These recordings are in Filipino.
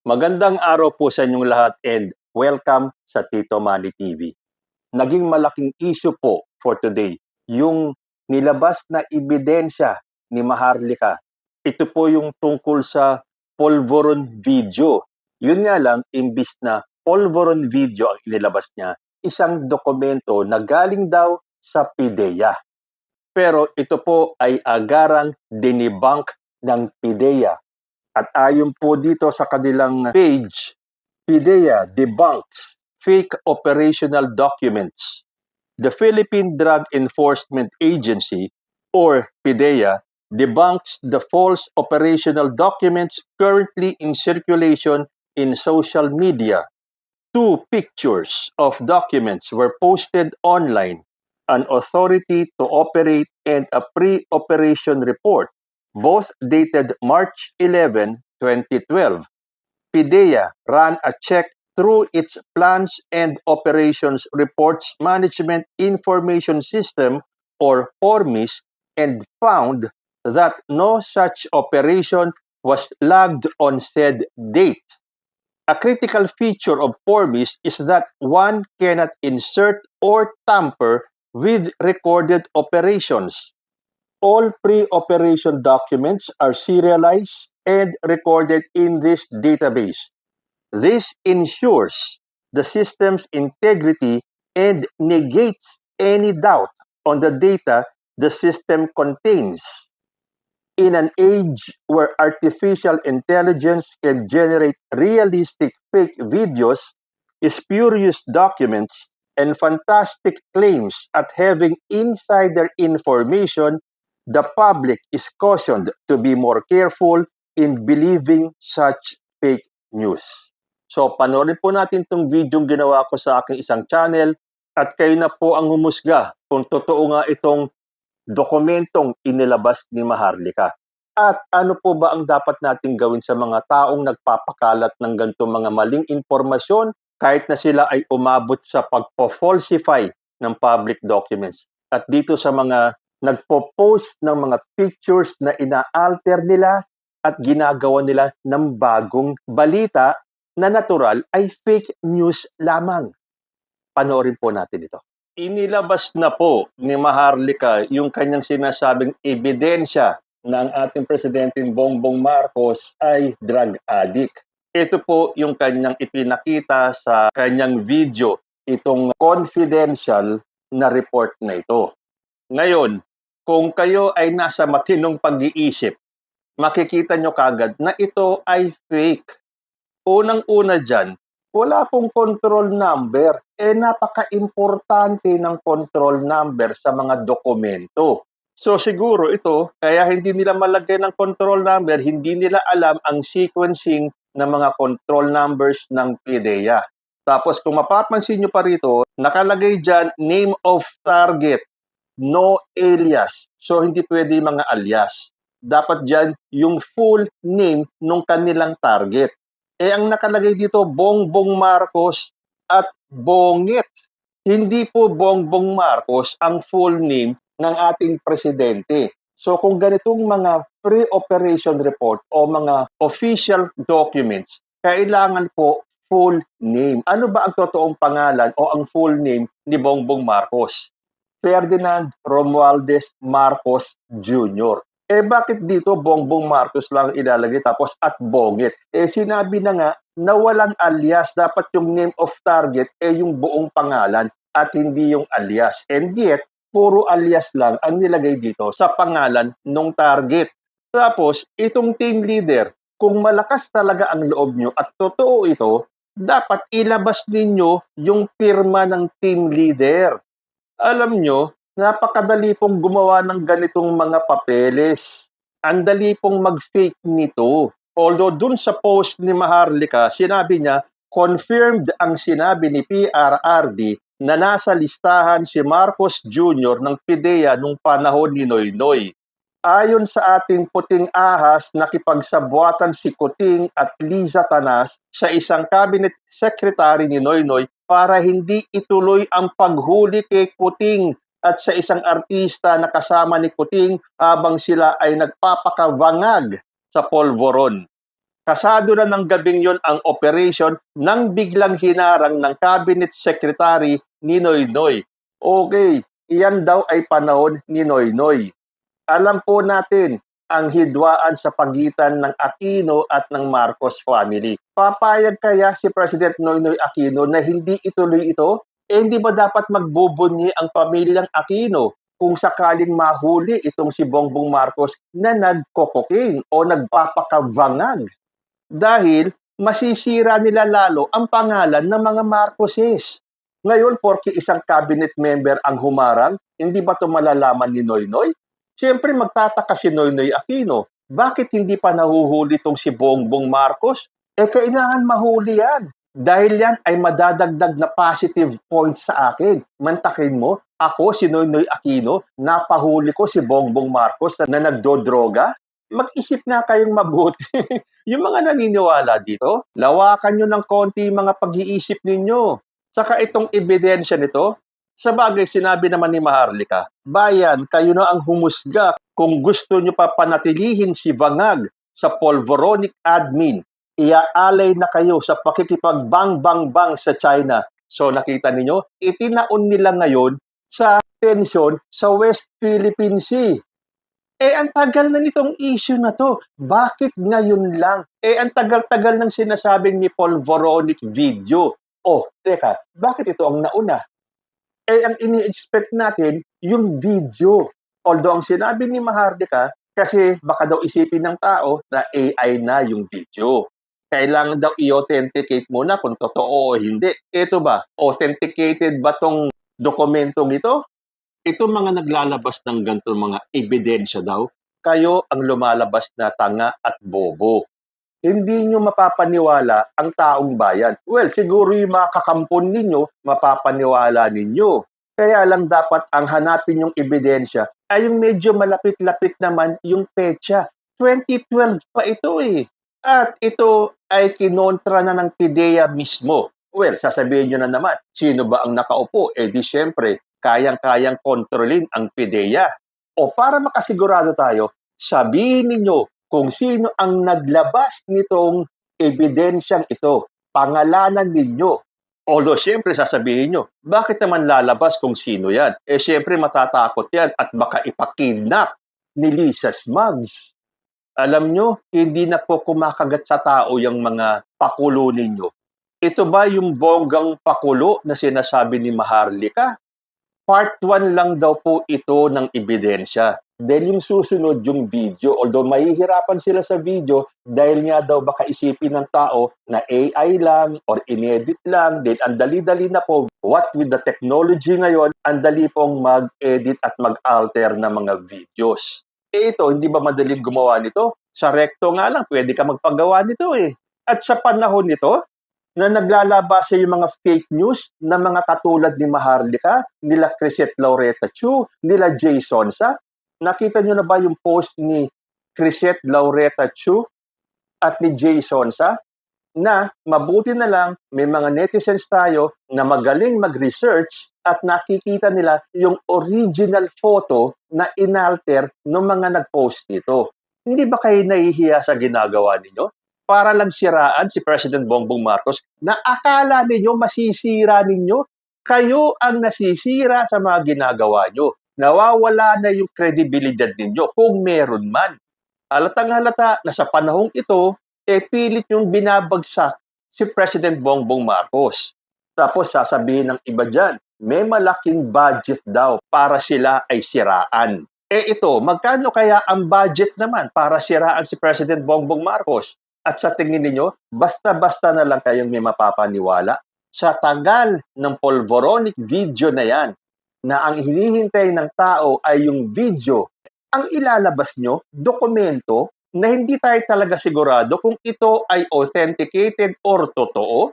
Magandang araw po sa inyong lahat and welcome sa Tito Manny TV. Naging malaking issue po for today yung nilabas na ebidensya ni Maharlika. Ito po yung tungkol sa Polvoron video. Yun nga lang, imbis na Polvoron video ang inilabas niya, isang dokumento na galing daw sa PIDEA. Pero ito po ay agarang dinibunk ng PIDEA. At ayon po dito sa kanilang page, PIDEA debunks fake operational documents. The Philippine Drug Enforcement Agency, or PIDEA, debunks the false operational documents currently in circulation in social media. Two pictures of documents were posted online, an authority to operate and a pre-operation report, both dated March 11, 2012. PIDEA ran a check through its Plans and Operations Reports Management Information System, or PORMIS, and found that no such operation was logged on said date. A critical feature of PORMIS is that one cannot insert or tamper with recorded operations. All pre-operation documents are serialized and recorded in this database. This ensures the system's integrity and negates any doubt on the data the system contains. In an age where artificial intelligence can generate realistic fake videos, spurious documents, and fantastic claims at having insider information, the public is cautioned to be more careful in believing such fake news. So panoorin po natin itong video ginawa ko sa aking isang channel at kayo na po ang humusga kung totoo nga itong dokumentong inilabas ni Maharlika. At ano po ba ang dapat nating gawin sa mga taong nagpapakalat ng ganitong mga maling impormasyon kahit na sila ay umabot sa pagpo-falsify ng public documents? At dito sa mga nagpo-post ng mga pictures na ina-alter nila at ginagawa nila ng bagong balita na natural ay fake news lamang. Panoorin po natin ito. Inilabas na po ni Maharlika yung kanyang sinasabing ebidensya na ang ating Presidente Bongbong Marcos ay drug addict. Ito po yung kanyang ipinakita sa kanyang video, itong confidential na report na ito. Ngayon, kung kayo ay nasa matinong pag-iisip, makikita nyo kagad na ito ay fake. Unang-una dyan, wala pong control number. Napaka-importante ng control number sa mga dokumento. So siguro ito, kaya hindi nila malagay ng control number, hindi nila alam ang sequencing ng mga control numbers ng PIDEA. Tapos kung mapapansin nyo pa rito, nakalagay dyan, name of target, no alias. So hindi pwede mga alias. Dapat dyan yung full name ng kanilang target. Ang nakalagay dito, Bongbong Marcos at Bongit. Hindi po Bongbong Marcos ang full name ng ating presidente. So kung ganitong mga pre-operation report o mga official documents, kailangan po full name. Ano ba ang totoong pangalan o ang full name ni Bongbong Marcos? Ferdinand Romualdez Marcos Jr. Bakit dito Bongbong Marcos lang ilalagay tapos at Bongit? Sinabi na nga na walang alias. Dapat yung name of target yung buong pangalan at hindi yung alias. And yet, puro alias lang ang nilagay dito sa pangalan ng target. Tapos, itong team leader, kung malakas talaga ang loob nyo at totoo ito, dapat ilabas ninyo yung pirma ng team leader. Alam nyo, napakadali pong gumawa ng ganitong mga papeles. Ang dali pong mag-fake nito. Although dun sa post ni Maharlika, sinabi niya, confirmed ang sinabi ni PRRD na nasa listahan si Marcos Jr. ng PIDEA nung panahon ni Noynoy. Ayon sa ating puting ahas, nakipagsabwatan si Kuting at Liza Tanas sa isang cabinet secretary ni Noynoy para hindi ituloy ang paghuli kay Kuting at sa isang artista na kasama ni Kuting habang sila ay nagpapakabangag sa Polvoron. Kasado na ng gabing yon ang operation nang biglang hinarang ng Cabinet Secretary ni Noynoy. Okay, iyan daw ay panahon ni Noynoy. Alam po natin ang hidwaan sa pagitan ng Aquino at ng Marcos family. Papayag kaya si President Noynoy Aquino na hindi ituloy ito? Hindi ba dapat magbubunyi ang pamilyang Aquino kung sakaling mahuli itong si Bongbong Marcos na nagkokoking o nagpapakabangag? Dahil masisira nila lalo ang pangalan ng mga Marcoses. Ngayon, porke isang cabinet member ang humarang, hindi ba ito malalaman ni Noynoy? Siyempre, magtataka si Noynoy Aquino. Bakit hindi pa nahuhuli itong si Bongbong Marcos? Kailangan mahuli yan. Dahil yan ay madadagdag na positive points sa akin. Mantakin mo, ako, si Noynoy Aquino, napahuli ko si Bongbong Marcos na nagdodroga. Mag-isip na kayong mabuti. Yung mga naniniwala dito, lawakan nyo ng konti mga pag-iisip ninyo. Saka itong ebidensya nito, sa bagay sinabi naman ni Maharlika, bayan, kayo na ang humusga kung gusto nyo pa panatilihin si Bangag sa polvoronic admin. Iaalay na kayo sa pakikipagbang-bang-bang sa China. So nakita ninyo, itinaon nila ngayon sa tension sa West Philippine Sea. Ang tagal na nitong issue na to. Bakit ngayon lang? Ang tagal-tagal ng sinasabing ni Polvoronic video. Teka, bakit ito ang nauna? Ang ini-expect natin, yung video. Although ang sinabi ni Mahardika, kasi baka daw isipin ng tao na AI na yung video. Kailangan daw i-authenticate muna kung totoo o hindi. Ito ba? Authenticated ba tong dokumentong ito? Ito mga naglalabas ng ganito mga ebidensya daw, kayo ang lumalabas na tanga at bobo. Hindi nyo mapapaniwala ang taong bayan. Well, siguro yung mga kakampon ninyo, mapapaniwala ninyo. Kaya lang dapat ang hanapin yung ebidensya ay yung medyo malapit-lapit naman yung petsa. 2012 pa ito eh. At ito ay kinontra na ng PIDEA mismo. Well, sasabihin nyo na naman, sino ba ang nakaupo? Di syempre, kayang-kayang kontrolin ang PIDEA. O para makasigurado tayo, sabihin ninyo kung sino ang naglabas nitong ebidensyang ito. Pangalanan ninyo. Although, siyempre, sasabihin nyo, bakit naman lalabas kung sino yan? Siyempre, matatakot yan at baka ipakidnap ni Lisa Smugs. Alam nyo, hindi na po kumakagat sa tao yung mga pakulo ninyo. Ito ba yung bonggang pakulo na sinasabi ni Maharlika? Part 1 lang daw po ito ng ebidensya. Dahil yung susunod yung video, although mahihirapan sila sa video dahil nga daw baka isipin ng tao na AI lang or inedit lang, then ang dali-dali na po, what with the technology ngayon, ang dali pong mag-edit at mag-alter na mga videos. Ito, hindi ba madaling gumawa nito? Sa recto nga lang, pwede ka magpagawa nito eh. At sa panahon nito, na naglalabas yung mga fake news na mga katulad ni Maharlika, nila Crisette Laureta Chu, nila Jay Sonsa. Nakita nyo na ba yung post ni Crisette Laureta Chu at ni Jay Sonsa? Na mabuti na lang may mga netizens tayo na magaling mag-research at nakikita nila yung original photo na inalter ng mga nag-post nito. Hindi ba kayo nahihiya sa ginagawa ninyo? Para lang siraan si President Bongbong Marcos na akala ninyo masisira ninyo. Kayo ang nasisira sa mga ginagawa nyo. Nawawala na yung kredibilidad ninyo kung meron man. Halatang halata na sa panahong ito, pilit yung binabagsak si President Bongbong Marcos. Tapos sasabihin ng iba dyan, may malaking budget daw para sila ay siraan. Ito, magkano kaya ang budget naman para siraan si President Bongbong Marcos? At sa tingin ninyo, basta-basta na lang kayong may mapapaniwala. Sa tagal ng polvoronic video na yan, na ang hinihintay ng tao ay yung video, ang ilalabas nyo, dokumento, na hindi tayo talaga sigurado kung ito ay authenticated or totoo,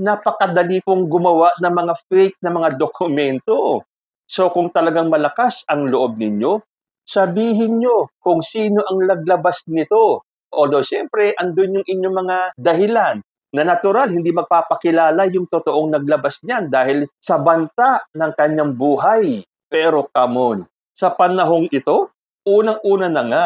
napakadali pong gumawa ng mga fake na mga dokumento. So kung talagang malakas ang loob ninyo, sabihin nyo kung sino ang naglabas nito. Although siyempre, andun yung inyong mga dahilan na natural, hindi magpapakilala yung totoong naglabas niyan dahil sa banta ng kanyang buhay. Pero come on, sa panahong ito, unang-una na nga,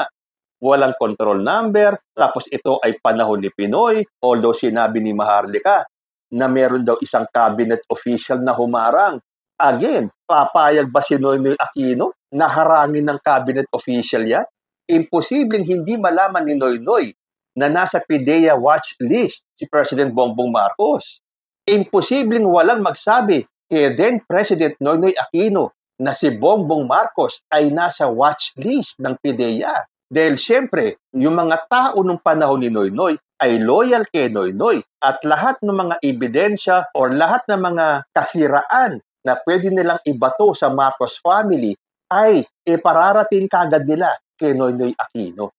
walang control number, tapos ito ay panahon ni Pinoy, although sinabi ni Maharlika na meron daw isang cabinet official na humarang. Again, papayag ba si Noynoy Aquino na harangin ng cabinet official yan? Imposibleng hindi malaman ni Noynoy na nasa PIDEA watch list si President Bongbong Marcos. Imposibleng walang magsabi kay then President Noynoy Aquino na si Bongbong Marcos ay nasa watch list ng PIDEA. Dahil siyempre, yung mga tao nung panahon ni Noynoy ay loyal kay Noynoy at lahat ng mga ebidensya or lahat ng mga kasiraan na pwede nilang ibato sa Marcos family ay ipararating kagad nila kay Noynoy Aquino.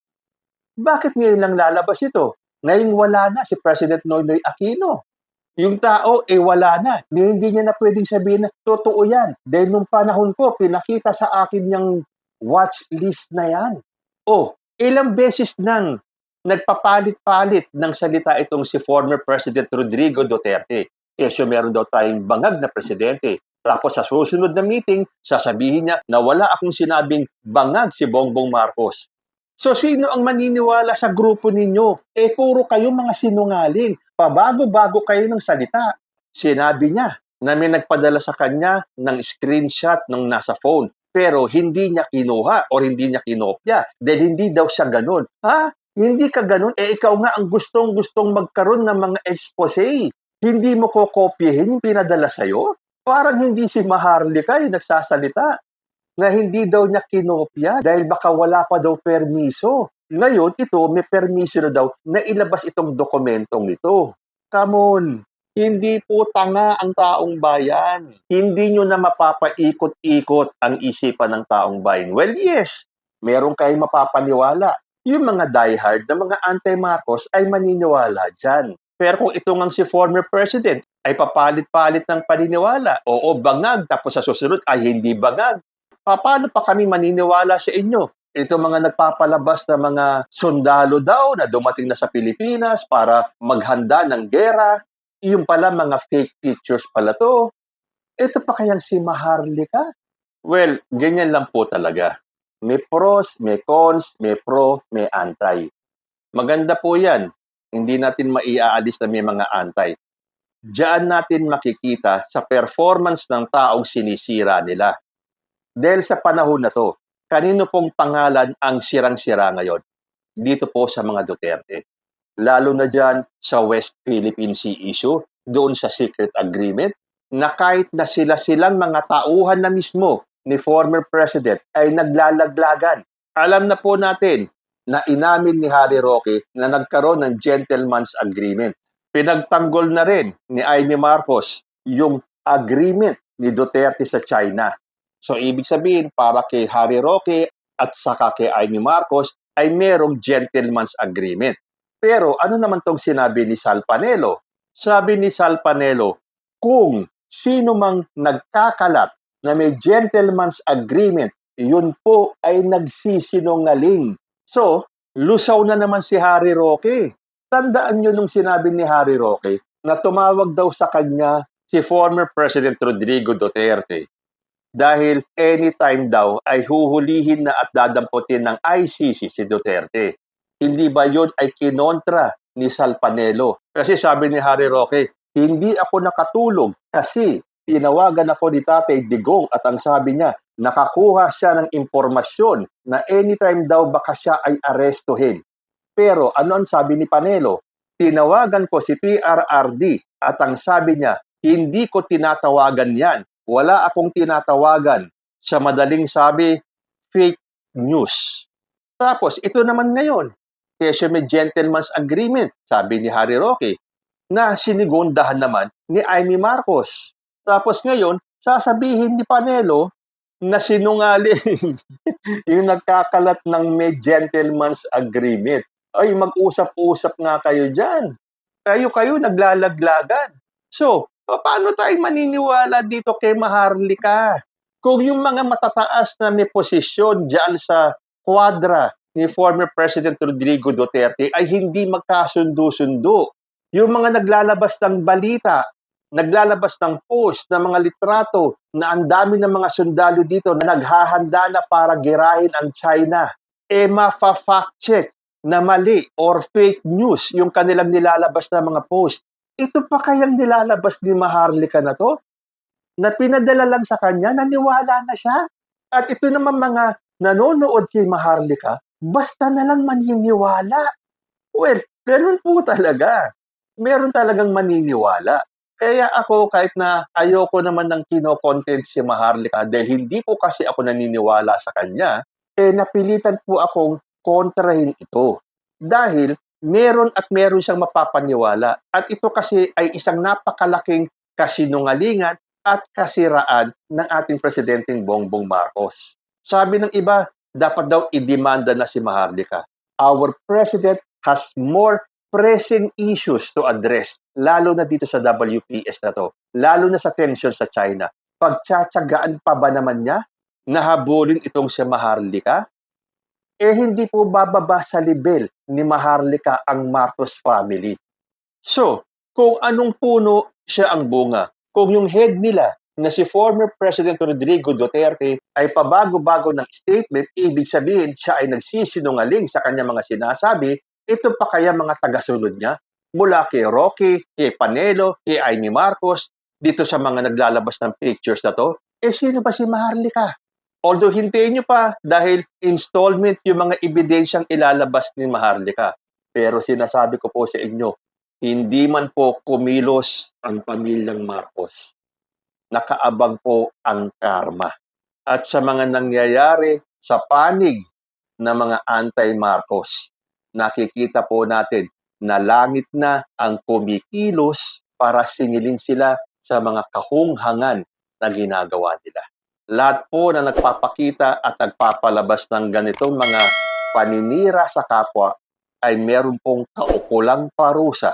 Bakit ngayon lang lalabas ito? Ngayon wala na si President Noynoy Aquino. Yung tao, wala na. Hindi niya na pwedeng sabihin na, totoo yan. Dahil nung panahon ko, pinakita sa akin yung watch list na yan. Ilang beses nang nagpapalit-palit ng salita itong si former President Rodrigo Duterte. Kesyo meron daw tayong bangag na presidente. Tapos sa susunod na meeting, sasabihin niya na wala akong sinabing bangag si Bongbong Marcos. So sino ang maniniwala sa grupo ninyo? Puro kayo mga sinungaling. Pabago-bago kayo ng salita. Sinabi niya na may nagpadala sa kanya ng screenshot ng nasa phone. Pero hindi niya kinuha o hindi niya kinopya dahil hindi daw siya ganun. Hindi ka ganun? Ikaw nga ang gustong-gustong magkaroon ng mga expose. Hindi mo kokopyahin yung pinadala sa'yo? Parang hindi si Maharlika yung nagsasalita na hindi daw niya kinopya dahil baka wala pa daw permiso. Ngayon, ito may permiso na daw na ilabas itong dokumentong ito. Come on, hindi po tanga ang taong bayan. Hindi nyo na mapapaikot-ikot ang isipan ng taong bayan. Well, yes, meron kayong mapapaniwala. Yung mga diehard na mga anti-Marcos ay maniniwala dyan. Pero kung ito ngang si former president ay papalit-palit ng paniniwala, oo, bangag, tapos sa susunod ay hindi bangag. Paano pa kami maniniwala sa inyo? Ito mga nagpapalabas na mga sundalo daw na dumating na sa Pilipinas para maghanda ng gera. Yung pala mga fake pictures pala to. Ito pa kayang si Maharlika? Well, ganyan lang po talaga. May pros, may cons, may pro, may anti. Maganda po yan. Hindi natin maiaalis na may mga anti. Diyan natin makikita sa performance ng taong sinisira nila. Dahil sa panahon na to, kanino pong pangalan ang sirang-sira ngayon? Dito po sa mga Duterte. Lalo na dyan sa West Philippine Sea issue, doon sa secret agreement, na kahit na silang mga tauhan na mismo ni former president ay naglalaglagan. Alam na po natin na inamin ni Harry Roque na nagkaroon ng gentleman's agreement. Pinagtanggol na rin ni Amy Marcos yung agreement ni Duterte sa China. So, ibig sabihin, para kay Harry Roque at saka kay Amy Marcos ay merong gentleman's agreement. Pero ano naman tong sinabi ni Sal Panelo? Sabi ni Sal Panelo, kung sino mang nagkakalat na may gentleman's agreement, yun po ay nagsisinungaling. So, lusaw na naman si Harry Roque. Tandaan nyo nung sinabi ni Harry Roque na tumawag daw sa kanya si former President Rodrigo Duterte. Dahil anytime daw ay huhulihin na at dadamputin ng ICC si Duterte. Hindi ba yun ay kinontra ni Sal Panelo? Kasi sabi ni Harry Roque, hindi ako nakatulog kasi tinawagan ako ni Tatay Digong at ang sabi niya, nakakuha siya ng impormasyon na anytime daw baka siya ay arestuhin. Pero ano ang sabi ni Panelo? Tinawagan ko si PRRD at ang sabi niya, hindi ko tinatawagan yan. Wala akong tinatawagan. Sa madaling sabi, fake news. Tapos, ito naman ngayon, kasi may gentleman's agreement, sabi ni Harry Roque, na sinigundahan naman ni Amy Marcos. Tapos ngayon, sasabihin ni Panelo na sinungaling yung nagkakalat ng may gentleman's agreement. Ay, mag-usap-usap nga kayo dyan. Kayo naglalaglagan. So, paano tayo maniniwala dito kay Maharlika? Kung yung mga matataas na may posisyon dyan sa kwadra ni former President Rodrigo Duterte ay hindi magkasundo-sundo. Yung mga naglalabas ng balita, naglalabas ng post, ng mga litrato na ang dami ng mga sundalo dito na naghahanda na para girahin ang China. mafa-fact check na mali or fake news yung kanilang nilalabas na mga post. Ito pa kayang nilalabas ni Maharlika na 'to, na pinadala lang sa kanya, naniwala na siya. At ito naman mga nanonood kay Maharlika, basta na lang maniniwala. Well, gano'n po talaga. Meron talagang maniniwala. Kaya ako kahit na ayoko naman ng kino-content si Maharlika dahil hindi po kasi ako naniniwala sa kanya, napilitan po akong kontrahin ito. Dahil meron at meron siyang mapapaniwala. At ito kasi ay isang napakalaking kasinungalingan at kasiraan ng ating Presidenteng Bongbong Marcos. Sabi ng iba, dapat daw idemanda na si Maharlika. Our President has more pressing issues to address, lalo na dito sa WPS na to, lalo na sa tension sa China. Pagtsatsagaan pa ba naman niya na habulin itong si Maharlika? Hindi po bababa sa level ni Maharlika ang Marcos family. So, kung anong puno siya ang bunga, kung yung head nila na si former President Rodrigo Duterte ay pabago-bago ng statement, ibig sabihin siya ay nagsisinungaling sa kanyang mga sinasabi, ito pa kaya mga tagasunod niya? Mula kay Rocky, kay Panelo, kay Amy Marcos, dito sa mga naglalabas ng pictures na to, sino ba si Maharlika? Although hintayin nyo pa dahil installment yung mga ebidensyang ilalabas ni Maharlika. Pero sinasabi ko po sa inyo, hindi man po kumilos ang pamilyang Marcos. Nakaabang po ang karma. At sa mga nangyayari sa panig ng mga anti-Marcos, nakikita po natin na langit na ang kumikilos para singilin sila sa mga kahunghangan na ginagawa nila. Lahat po na nagpapakita at nagpapalabas ng ganitong mga paninira sa kapwa ay meron pong kaukulang parusa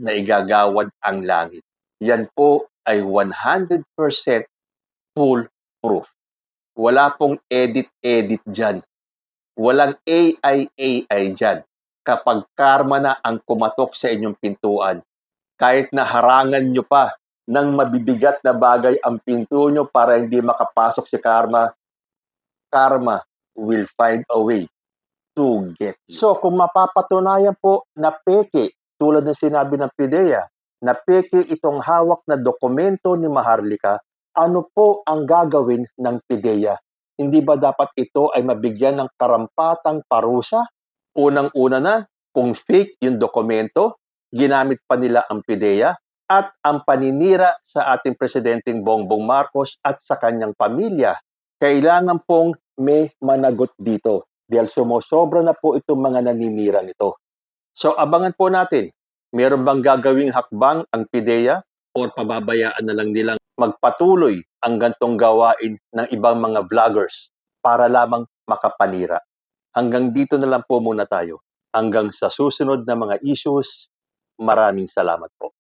na igagawad ang langit. Yan po ay 100% foolproof. Wala pong edit-edit dyan. Walang AI dyan. Kapag karma na ang kumatok sa inyong pintuan, kahit na harangan nyo pa ng mabibigat na bagay ang pinto nyo para hindi makapasok si karma, karma will find a way to get you. So, kung mapapatunayan po na peke, tulad ng sinabi ng PIDEA, na peke itong hawak na dokumento ni Maharlika, ano po ang gagawin ng PIDEA? Hindi ba dapat ito ay mabigyan ng karampatang parusa? Unang-una na, kung fake yung dokumento, ginamit pa nila ang PIDEA at ang paninira sa ating Presidenteng Bongbong Marcos at sa kanyang pamilya. Kailangan pong may managot dito dahil sumosobra na po itong mga naninira nito. So abangan po natin, meron bang gagawing hakbang ang PIDEA o pababayaan na lang nilang magpatuloy ang gantong gawain ng ibang mga vloggers para lamang makapanira. Hanggang dito na lang po muna tayo. Hanggang sa susunod na mga issues, maraming salamat po.